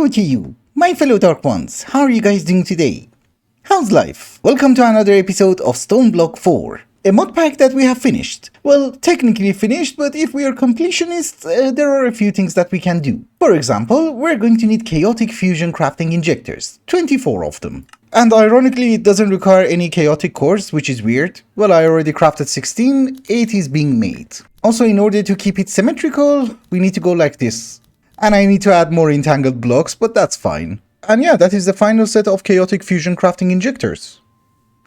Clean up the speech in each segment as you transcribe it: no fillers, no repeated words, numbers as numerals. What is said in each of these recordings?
Hello to you, my fellow Dark Ones. How are you guys doing today? How's life? Welcome to another episode of StoneBlock 4, a mod pack that we have finished. Well, technically finished, but if we are completionists, there are a few things that we can do. For example, we're going to need chaotic fusion crafting injectors, 24 of them. And ironically, it doesn't require any chaotic cores, which is weird. Well, I already crafted 16, 8 is being made. Also, in order to keep it symmetrical, we need to go like this. And I need to add more entangled blocks, but that's fine. And yeah, that is the final set of chaotic fusion crafting injectors.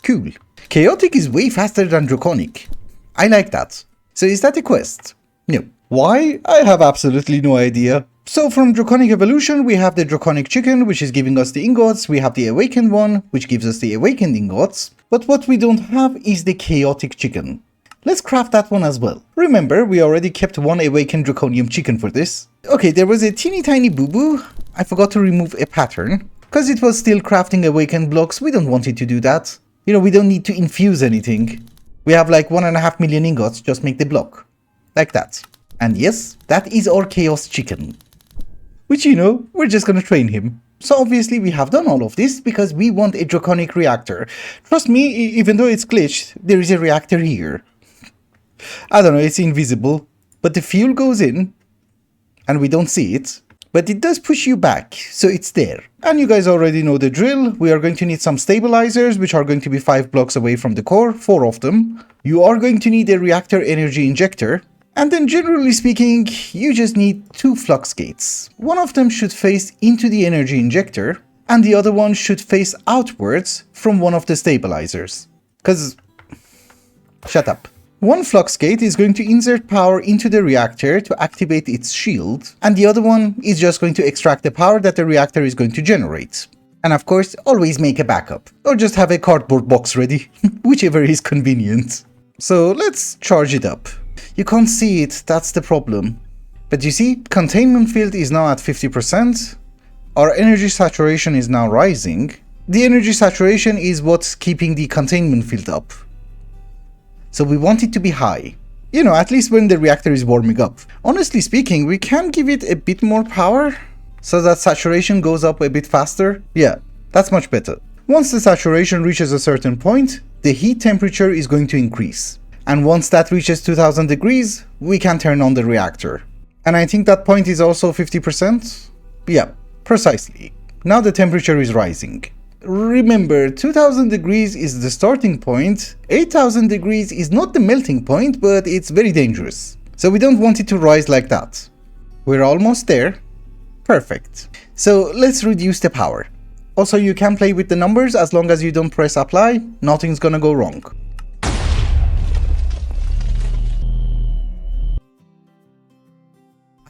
Cool. Chaotic is way faster than Draconic. I like that. So is that a quest? No. Why? I have absolutely no idea. So from Draconic Evolution, we have the Draconic Chicken, which is giving us the ingots. We have the Awakened one, which gives us the Awakened ingots. But what we don't have is the Chaotic Chicken. Let's craft that one as well. Remember, we already kept one Awakened Draconium Chicken for this. Okay, there was a teeny tiny boo-boo. I forgot to remove a pattern. Because it was still crafting Awakened blocks, we don't want it to do that. You know, we don't need to infuse anything. We have like 1.5 million ingots, just make the block. Like that. And yes, that is our Chaos Chicken. Which, you know, we're just gonna train him. So obviously we have done all of this because we want a Draconic reactor. Trust me, even though it's glitched, there is a reactor here. I don't know, it's invisible. But the fuel goes in, and we don't see it. But it does push you back, so it's there. And you guys already know the drill. We are going to need some stabilizers, which are going to be 5 blocks away from the core, 4 of them. You are going to need a reactor energy injector. And then generally speaking, you just need 2 flux gates. One of them should face into the energy injector, and the other one should face outwards from one of the stabilizers. Shut up. One flux gate is going to insert power into the reactor to activate its shield, and the other one is just going to extract the power that the reactor is going to generate. And of course, always make a backup, or just have a cardboard box ready, whichever is convenient. So let's charge it up. You can't see it, that's the problem. But you see, containment field is now at 50%, our energy saturation is now rising. The energy saturation is what's keeping the containment field up. So we want it to be high. You know, at least when the reactor is warming up. Honestly speaking, we can give it a bit more power so that saturation goes up a bit faster. Yeah, that's much better. Once the saturation reaches a certain point, the heat temperature is going to increase. And once that reaches 2000 degrees, we can turn on the reactor. And I think that point is also 50%? Yeah, precisely. Now the temperature is rising. Remember, 2000 degrees is the starting point, 8000 degrees is not the melting point, but it's very dangerous. So we don't want it to rise like that. We're almost there. Perfect. So let's reduce the power. Also, you can play with the numbers as long as you don't press apply, nothing's gonna go wrong.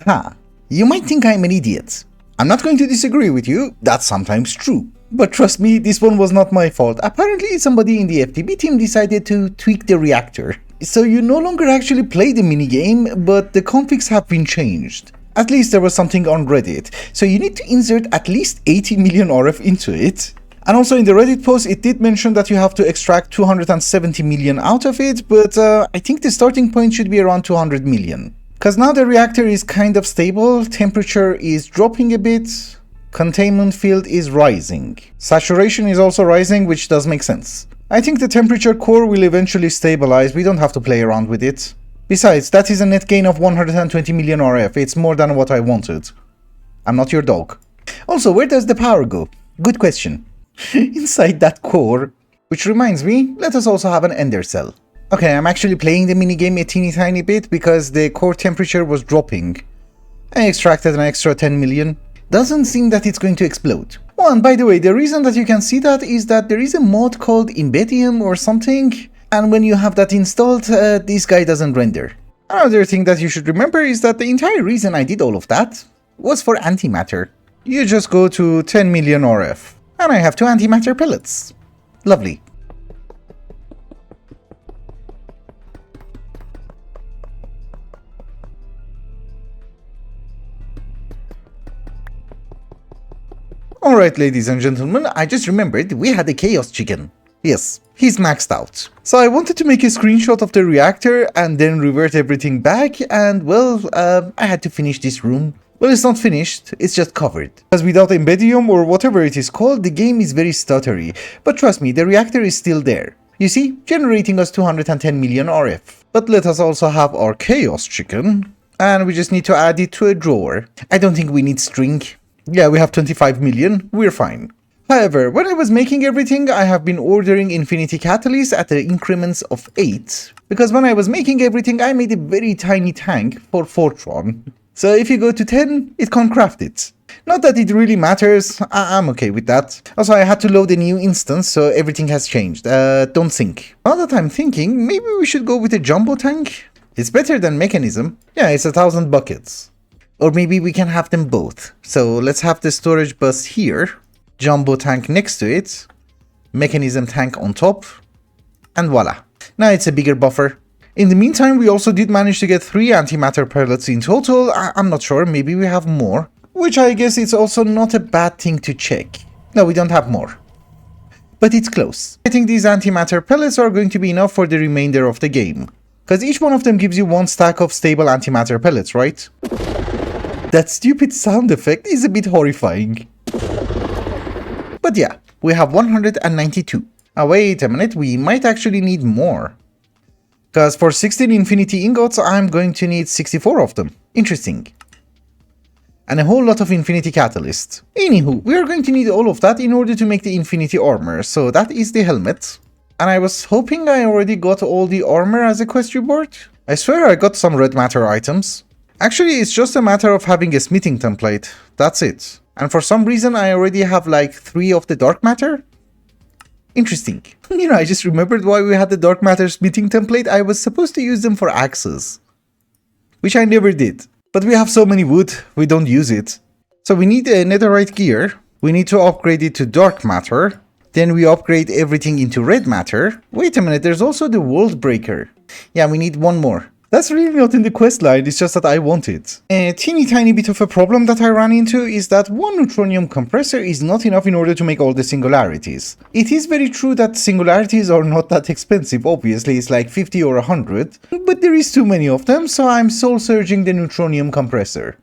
Ha! You might think I'm an idiot. I'm not going to disagree with you, that's sometimes true. But trust me, this one was not my fault. Apparently somebody in the FTB team decided to tweak the reactor. So you no longer actually play the minigame, but the configs have been changed. At least there was something on Reddit. So you need to insert at least 80 million RF into it. And also in the Reddit post, it did mention that you have to extract 270 million out of it, but I think the starting point should be around 200 million. Because now the reactor is kind of stable, temperature is dropping a bit, containment field is rising. Saturation is also rising, which does make sense. I think the temperature core will eventually stabilize, we don't have to play around with it. Besides, that is a net gain of 120 million RF, it's more than what I wanted. I'm not your dog. Also, where does the power go? Good question. Inside that core. Which reminds me, let us also have an ender cell. Okay, I'm actually playing the minigame a teeny tiny bit because the core temperature was dropping. I extracted an extra 10 million. Doesn't seem that it's going to explode. Oh, and by the way, the reason that you can see that is that there is a mod called Embedium or something, and when you have that installed, this guy doesn't render. Another thing that you should remember is that the entire reason I did all of that was for antimatter. You just go to 10 million RF, and I have 2 antimatter pellets. Lovely. Alright, ladies and gentlemen, I just remembered we had a Chaos Chicken. Yes, he's maxed out. So I wanted to make a screenshot of the reactor and then revert everything back, and well, I had to finish this room. Well, it's not finished, it's just covered. Because without Embedium or whatever it is called, the game is very stuttery. But trust me, the reactor is still there. You see, generating us 210 million RF. But let us also have our Chaos Chicken. And we just need to add it to a drawer. I don't think we need string. Yeah, we have 25 million, we're fine. However, when I was making everything, I have been ordering Infinity Catalyst at the increments of 8. Because when I was making everything, I made a very tiny tank for Fortron. So if you go to 10, it can't craft it. Not that it really matters, I'm okay with that. Also, I had to load a new instance, so everything has changed. Don't think. Now that I'm thinking, maybe we should go with a jumbo tank? It's better than mechanism. Yeah, it's 1,000 buckets. Or maybe we can have them both. So let's have the storage bus here. Jumbo tank next to it, mechanism tank on top, and voila. Now it's a bigger buffer. In the meantime, we also did manage to get 3 antimatter pellets in total. I'm not sure, maybe we have more, which I guess it's also not a bad thing to check. No, we don't have more, but it's close. I think these antimatter pellets are going to be enough for the remainder of the game, because each one of them gives you 1 stack of stable antimatter pellets, right? That stupid sound effect is a bit horrifying. But yeah, we have 192. Oh, wait a minute, we might actually need more. Because for 16 infinity ingots, I'm going to need 64 of them. Interesting. And a whole lot of infinity catalyst. Anywho, we are going to need all of that in order to make the infinity armor. So that is the helmet. And I was hoping I already got all the armor as a quest reward. I swear I got some red matter items. Actually, it's just a matter of having a smithing template. That's it. And for some reason, I already have like 3 of the dark matter. Interesting. You know, I just remembered why we had the dark matter smithing template. I was supposed to use them for axes, which I never did. But we have so many wood, we don't use it. So we need a netherite gear. We need to upgrade it to dark matter. Then we upgrade everything into red matter. Wait a minute, there's also the world breaker. Yeah, we need 1 more. That's really not in the quest line, it's just that I want it. A teeny tiny bit of a problem that I ran into is that 1 neutronium compressor is not enough in order to make all the singularities. It is very true that singularities are not that expensive, obviously it's like 50 or 100, but there is too many of them, so I'm soul surging the neutronium compressor.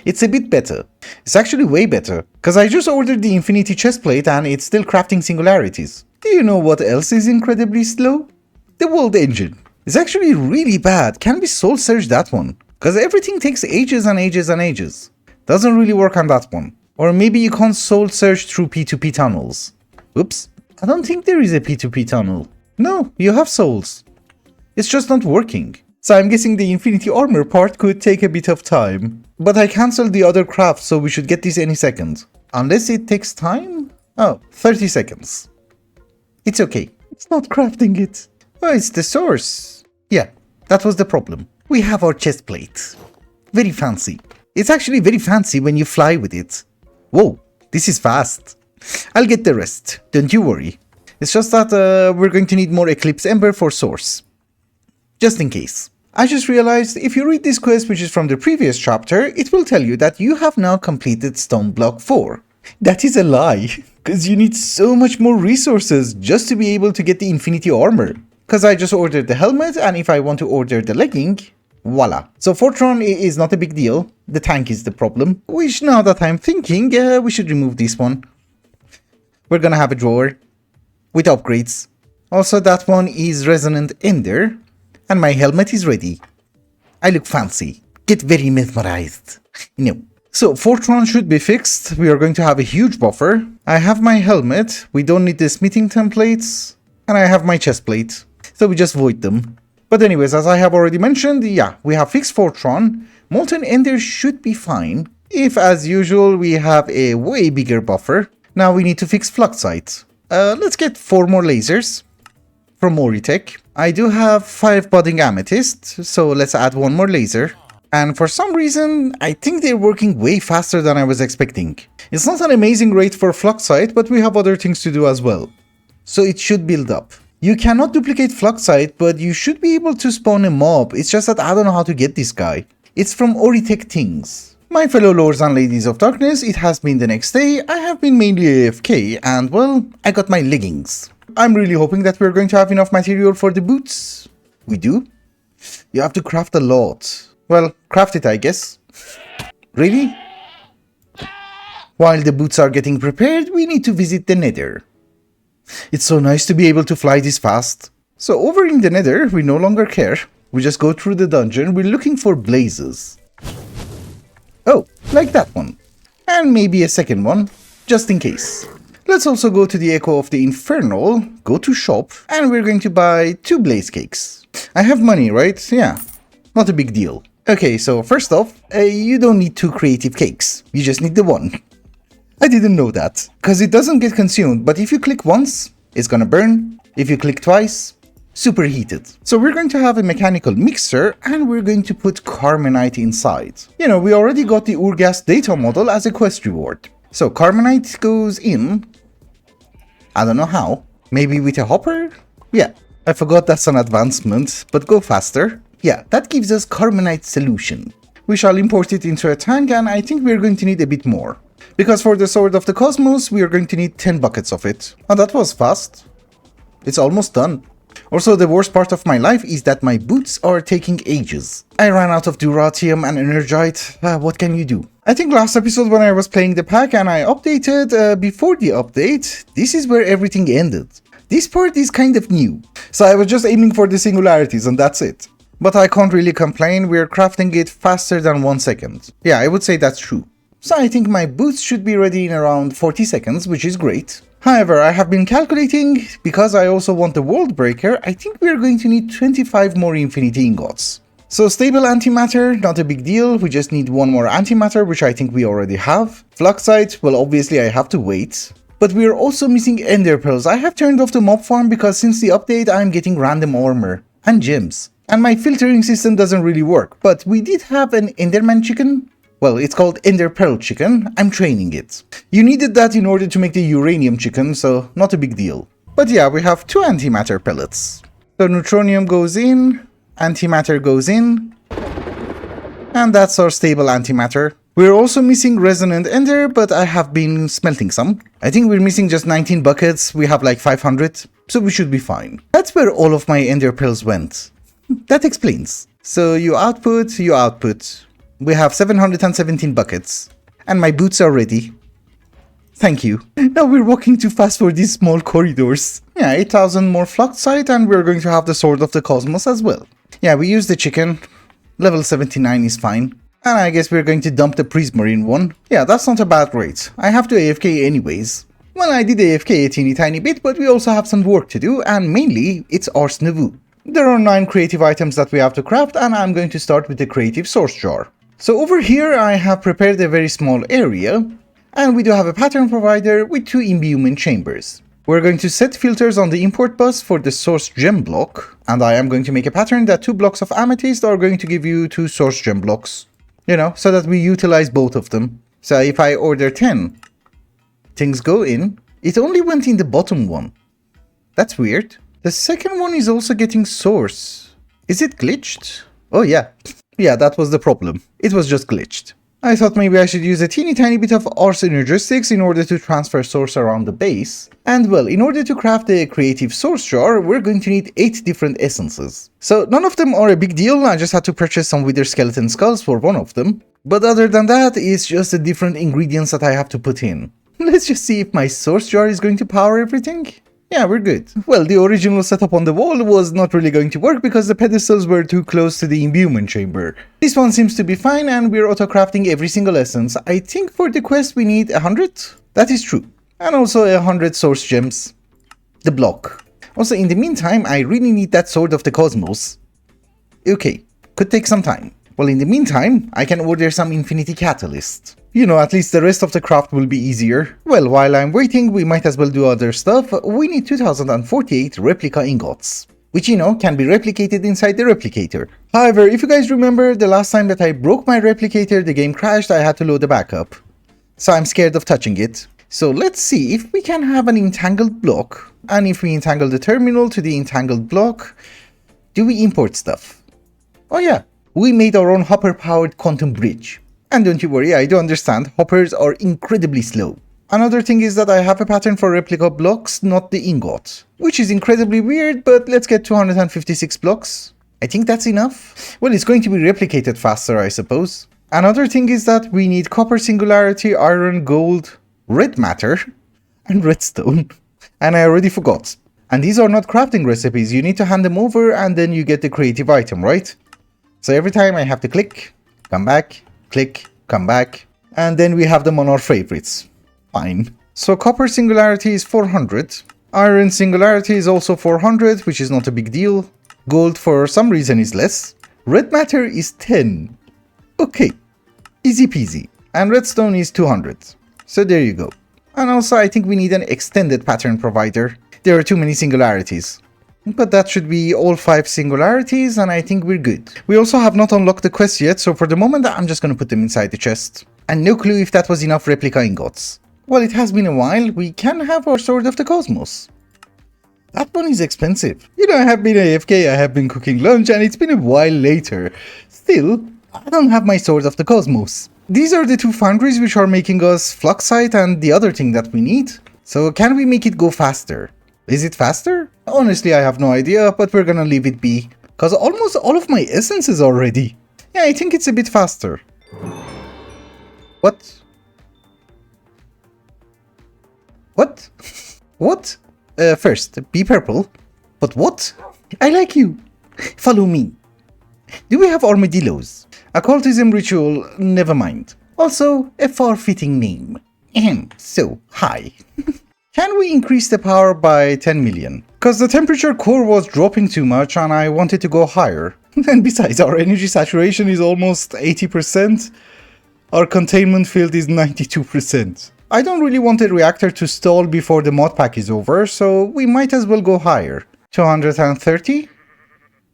It's a bit better. It's actually way better, because I just ordered the infinity chestplate and it's still crafting singularities. Do you know what else is incredibly slow? The world engine. It's actually really bad. Can we soul surge that one? Because everything takes ages and ages and ages. Doesn't really work on that one. Or maybe you can't soul surge through P2P tunnels. Oops. I don't think there is a P2P tunnel. No, you have souls. It's just not working. So I'm guessing the infinity armor part could take a bit of time. But I cancelled the other craft, so we should get this any second. Unless it takes time? Oh, 30 seconds. It's okay. It's not crafting it. Oh, it's the source. Yeah, that was the problem. We have our chest plate. Very fancy. It's actually very fancy when you fly with it. Whoa, this is fast. I'll get the rest, don't you worry. It's just that we're going to need more Eclipse Ember for source. Just in case. I just realized if you read this quest, which is from the previous chapter, it will tell you that you have now completed StoneBlock 4. That is a lie, because you need so much more resources just to be able to get the infinity armor. Because I just ordered the helmet, and if I want to order the legging, voila. So Fortron is not a big deal, the tank is the problem. Which now that I'm thinking, we should remove this one. We're gonna have a drawer with upgrades. Also that one is Resonant Ender, and my helmet is ready. I look fancy, get very mesmerized. No. So Fortron should be fixed, we are going to have a huge buffer. I have my helmet, we don't need the smithing templates, and I have my chest plate. So we just void them. But anyways, as I have already mentioned, yeah, we have fixed Fortron. Molten Ender should be fine. If, as usual, we have a way bigger buffer. Now we need to fix Fluxite. Let's get 4 more lasers from Moritech. I do have 5 budding amethyst, so let's add 1 more laser. And for some reason, I think they're working way faster than I was expecting. It's not an amazing rate for Fluxite, but we have other things to do as well. So it should build up. You cannot duplicate Fluxite, but you should be able to spawn a mob. It's just that I don't know how to get this guy. It's from Oritech Things. My fellow lords and ladies of darkness, it has been the next day. I have been mainly AFK and, well, I got my leggings. I'm really hoping that we're going to have enough material for the boots. We do? You have to craft a lot. Well, craft it, I guess. Really? While the boots are getting prepared, we need to visit the Nether. It's so nice to be able to fly this fast. So over in the Nether, we no longer care. We just go through the dungeon, we're looking for blazes. Oh, like that one. And maybe a second one, just in case. Let's also go to the Echo of the Infernal, go to shop, and we're going to buy 2 blaze cakes. I have money, right? Yeah, not a big deal. Okay, so first off, you don't need 2 creative cakes, you just need the 1. I didn't know that, because it doesn't get consumed, but if you click once, it's gonna burn. If you click twice, superheated. So we're going to have a mechanical mixer, and we're going to put Carmenite inside. You know, we already got the Urgas data model as a quest reward. So Carmenite goes in. I don't know how. Maybe with a hopper? Yeah, I forgot that's an advancement, but go faster. Yeah, that gives us Carmenite solution. We shall import it into a tank, and I think we're going to need a bit more. Because for the Sword of the Cosmos, we are going to need 10 buckets of it. And that was fast. It's almost done. Also, the worst part of my life is that my boots are taking ages. I ran out of Duratium and Energite. What can you do? I think last episode when I was playing the pack and I updated before the update, this is where everything ended. This part is kind of new. So I was just aiming for the singularities and that's it. But I can't really complain, we're crafting it faster than 1 second. Yeah, I would say that's true. So I think my boots should be ready in around 40 seconds, which is great. However, I have been calculating, because I also want the World Breaker, I think we are going to need 25 more Infinity Ingots. So stable antimatter, not a big deal, we just need 1 more antimatter, which I think we already have. Fluxite, well obviously I have to wait. But we are also missing Ender Pearls. I have turned off the mob farm because since the update I'm getting random armor and gems. And my filtering system doesn't really work, but we did have an Enderman chicken. Well, it's called Ender Pearl chicken, I'm training it. You needed that in order to make the uranium chicken, so not a big deal. But yeah, we have 2 antimatter pellets. So neutronium goes in, antimatter goes in, and that's our stable antimatter. We're also missing resonant ender, but I have been smelting some. I think we're missing just 19 buckets, we have like 500, so we should be fine. That's where all of my ender pearls went. That explains. So you output, We have 717 buckets, and my boots are ready. Thank you. Now we're walking too fast for these small corridors. Yeah, 8,000 more fluxite, and we're going to have the Sword of the Cosmos as well. Yeah, we use the chicken. Level 79 is fine. And I guess we're going to dump the Prismarine one. Yeah, that's not a bad rate. I have to AFK anyways. Well, I did AFK a teeny tiny bit, but we also have some work to do, and mainly, it's Ars Nouveau. There are 9 creative items that we have to craft, and I'm going to start with the creative source jar. So over here I have prepared a very small area, and we do have a pattern provider with 2 imbuement chambers. We're going to set filters on the import bus for the source gem block, and I am going to make a pattern that 2 blocks of amethyst are going to give you 2 source gem blocks. You know, so that we utilize both of them. So if I order 10, things go in. It only went in the bottom one. That's weird. The second one is also getting source. Is it glitched? Oh yeah. Yeah, that was the problem. It was just glitched. I thought maybe I should use a teeny tiny bit of Ars Energistics in order to transfer source around the base. And well, in order to craft the creative source jar, we're going to need 8 different essences. So none of them are a big deal, I just had to purchase some Wither Skeleton Skulls for one of them. But other than that, it's just the different ingredients that I have to put in. Let's just see if my source jar is going to power everything. Yeah, we're good. Well, the original setup on the wall was not really going to work because the pedestals were too close to the imbuement chamber. This one seems to be fine, and we're auto-crafting every single essence. I think for the quest we need 100? That is true. And also 100 source gems. The block. Also, in the meantime, I really need that Sword of the Cosmos. Okay, could take some time. Well, in the meantime, I can order some Infinity Catalyst. You know, at least the rest of the craft will be easier. Well, while I'm waiting, we might as well do other stuff. We need 2048 replica ingots, which, you know, can be replicated inside the replicator. However, if you guys remember, the last time that I broke my replicator, the game crashed, I had to load a backup. So I'm scared of touching it. So let's see if we can have an entangled block. And if we entangle the terminal to the entangled block, do we import stuff? Oh yeah, we made our own hopper-powered quantum bridge. And don't you worry, I do understand, hoppers are incredibly slow. Another thing is that I have a pattern for replica blocks, not the ingot. Which is incredibly weird, but let's get 256 blocks. I think that's enough. Well, it's going to be replicated faster, I suppose. Another thing is that we need copper singularity, iron, gold, red matter, and redstone. And I already forgot. And these are not crafting recipes, you need to hand them over and then you get the creative item, right? So every time I have to click, come back, click, come back, and then we have them on our favorites. Fine. So copper singularity is 400, iron singularity is also 400, which is not a big deal. Gold for some reason is less. Red matter is 10. Okay, easy peasy. And redstone is 200. So there you go. And also I think we need an extended pattern provider. There are too many singularities. But that should be all 5 singularities and I think we're good. We also have not unlocked the quest yet, so for the moment I'm just gonna put them inside the chest. And no clue if that was enough replica ingots. Well, it has been a while, we can have our Sword of the Cosmos. That one is expensive. You know, I have been AFK, I have been cooking lunch, and it's been a while later. Still, I don't have my Sword of the Cosmos. These are the 2 foundries which are making us Fluxite and the other thing that we need. So can we make it go faster? Is it faster? Honestly, I have no idea, but we're gonna leave it be. Cause almost all of my essences are ready. Yeah, I think it's a bit faster. What? What? What? First, be purple. But what? I like you. Follow me. Do we have armadillos? Occultism ritual, never mind. Also, a far-fitting name. Ahem, so, hi. Can we increase the power by 10 million? Cause the temperature core was dropping too much and I wanted to go higher. And besides, our energy saturation is almost 80%. Our containment field is 92%. I don't really want a reactor to stall before the mod pack is over, so we might as well go higher. 230?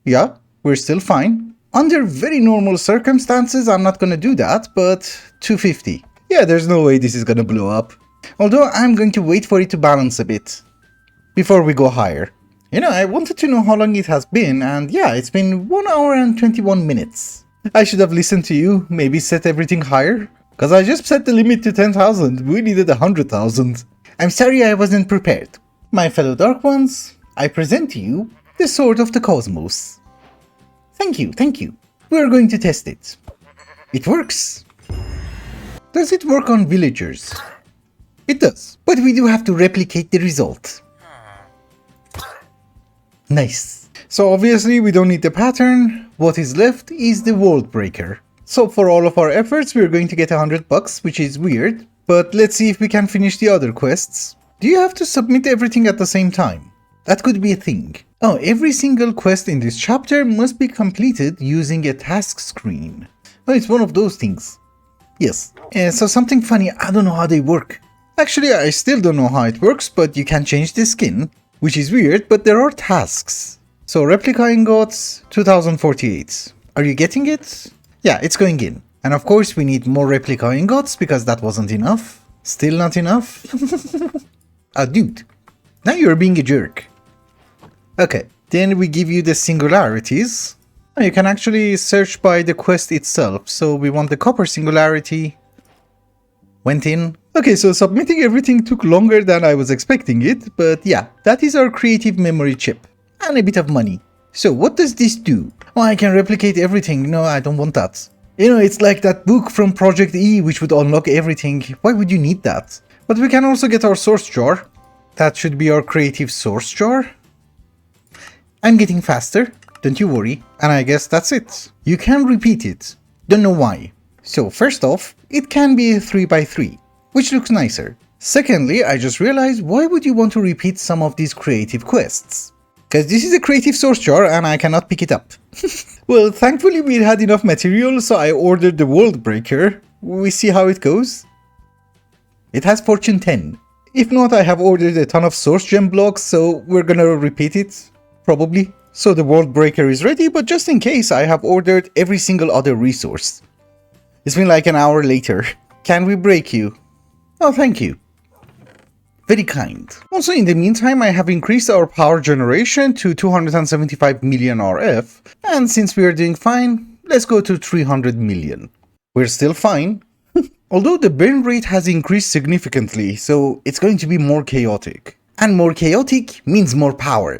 Yeah, we're still fine. Under very normal circumstances, I'm not gonna do that, but 250. Yeah, there's no way this is gonna blow up. Although I'm going to wait for it to balance a bit before we go higher. You know, I wanted to know how long it has been, and yeah, it's been 1 hour and 21 minutes. I should have listened to you, maybe set everything higher. Cause I just set the limit to 10,000, we needed 100,000. I'm sorry I wasn't prepared. My fellow Dark Ones, I present to you the Sword of the Cosmos. Thank you, thank you. We're going to test it. It works. Does it work on villagers? It does, but we do have to replicate the result. Nice. So obviously we don't need the pattern, what is left is the world breaker. So for all of our efforts we're going to get $100, which is weird, but let's see if we can finish the other quests. Do you have to submit everything at the same time? That could be a thing. Oh, every single quest in this chapter must be completed using a task screen. Oh, it's one of those things. Yes. So something funny, I don't know how they work. Actually, I still don't know how it works, but you can change the skin, which is weird, but there are tasks. So replica ingots, 2048. Are you getting it? Yeah, it's going in. And of course we need more replica ingots because that wasn't enough. Still not enough? Dude, now you're being a jerk. Okay, then we give you the singularities. You can actually search by the quest itself. So we want the copper singularity. Went in. Okay, so submitting everything took longer than I was expecting it. But yeah, that is our creative memory chip. And a bit of money. So what does this do? Oh, I can replicate everything. No, I don't want that. You know, it's like that book from Project E which would unlock everything. Why would you need that? But we can also get our source jar. That should be our creative source jar. I'm getting faster, don't you worry. And I guess that's it. You can repeat it. Don't know why. So first off, it can be a 3x3, which looks nicer. Secondly, I just realized why would you want to repeat some of these creative quests? Because this is a creative source jar and I cannot pick it up. Well, thankfully we had enough material, so I ordered the world breaker. We see how it goes. It has fortune 10. If not, I have ordered a ton of source gem blocks, so we're gonna repeat it. Probably. So the world breaker is ready, but just in case, I have ordered every single other resource. It's been like an hour later. Can we break you? Oh, thank you. Very kind. Also, in the meantime, I have increased our power generation to 275 million RF, and since we are doing fine, let's go to 300 million. We're still fine, although the burn rate has increased significantly, so it's going to be more chaotic. And more chaotic means more power.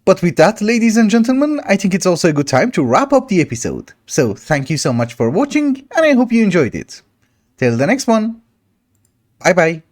But with that, ladies and gentlemen, I think it's also a good time to wrap up the episode. So thank you so much for watching, and I hope you enjoyed it. Till the next one, bye bye.